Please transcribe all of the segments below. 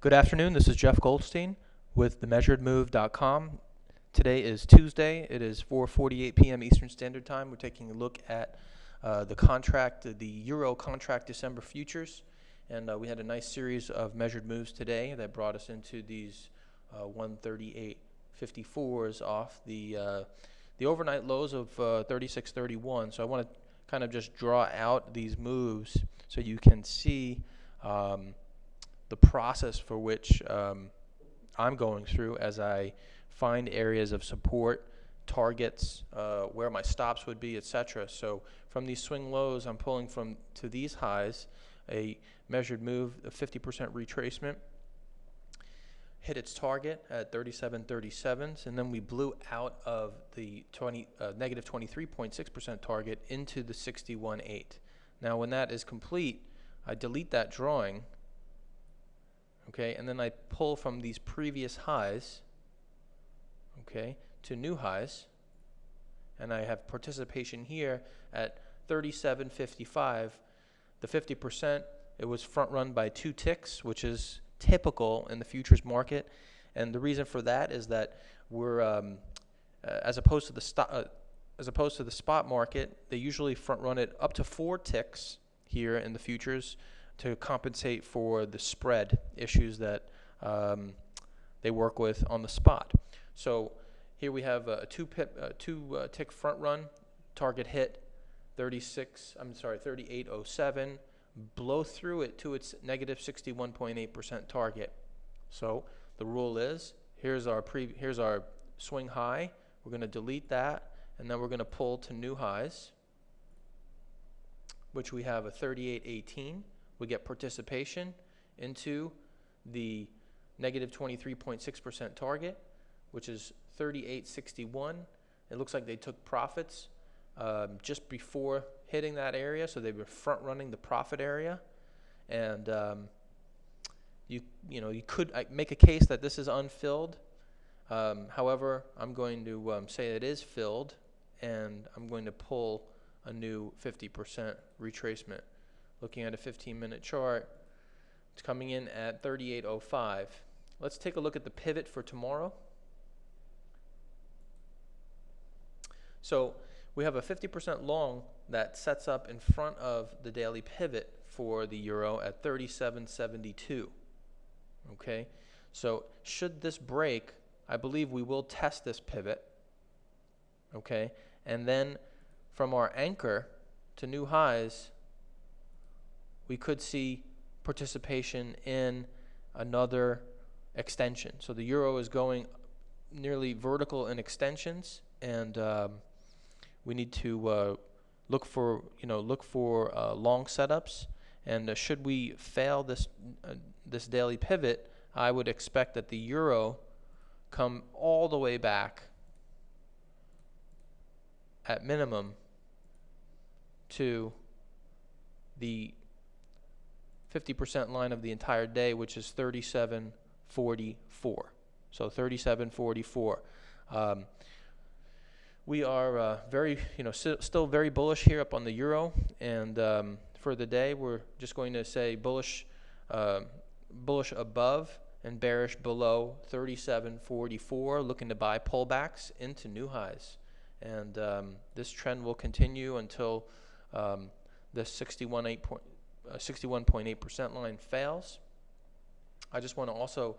Good afternoon, this is Jeff Goldstein with themeasuredmove.com. Today is Tuesday. It is 4:48 p.m. Eastern Standard Time. We're taking a look at the Euro contract December futures, and we had a nice series of measured moves today that brought us into these 138.54s off the overnight lows of 36.31. So I want to kind of just draw out these moves so you can see the process for which I'm going through as I find areas of support, targets, where my stops would be, etc. So from these swing lows, I'm pulling to these highs, a measured move, a 50% retracement, hit its target at 37.37s, and then we blew out of the negative 23.6% target into the 61.8. Now when that is complete, I delete that drawing, okay, and then I pull from these previous highs, okay, to new highs, and I have participation here at 37.55. The 50%, it was front run by 2 ticks, which is typical in the futures market, and the reason for that is that we're as opposed to the spot market, they usually front run it up to 4 ticks here in the futures to compensate for the spread issues that they work with on the spot. So here we have a two tick front run, target hit 38.07, blow through it to its negative 61.8% target. So the rule is, here's our swing high. We're going to delete that, and then we're going to pull to new highs, which we have a 38.18. We get participation into the negative 23.6% target, which is 38.61. It looks like they took profits just before hitting that area, so they were front running the profit area, and you could make a case that this is unfilled. However, I'm going to say it is filled, and I'm going to pull a new 50% retracement. Looking at a 15-minute chart, it's coming in at 38.05. Let's take a look at the pivot for tomorrow. So we have a 50% long that sets up in front of the daily pivot for the euro at 37.72. Okay, so should this break, I believe we will test this pivot. Okay, and then from our anchor to new highs, we could see participation in another extension. So the euro is going nearly vertical in extensions, and we need to look for long setups. And should we fail this daily pivot, I would expect that the euro come all the way back at minimum to the 50% line of the entire day, which is 37.44. So 37.44. We are still very bullish here up on the euro, and for the day we're just going to say bullish above and bearish below 37.44, looking to buy pullbacks into new highs, and this trend will continue until the 61.8% line fails. I just want to also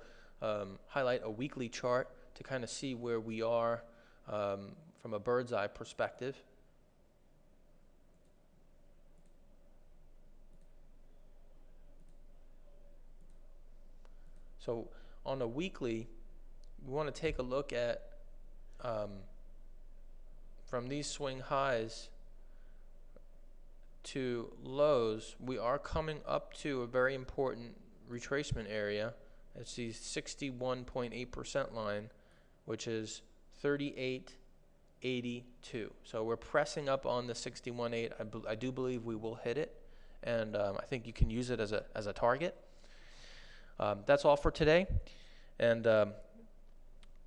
highlight a weekly chart to kind of see where we are from a bird's eye perspective. So on a weekly, we want to take a look at from these swing highs to lows, we are coming up to a very important retracement area. It's the 61.8% line, which is 38.82. So we're pressing up on the 61.8. I do believe we will hit it, and I think you can use it as a target. That's all for today, and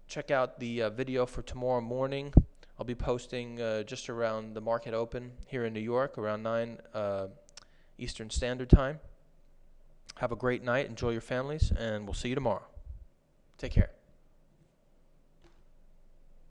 check out the video for tomorrow morning. I'll be posting just around the market open here in New York, around 9 Eastern Standard Time. Have a great night. Enjoy your families, and we'll see you tomorrow. Take care.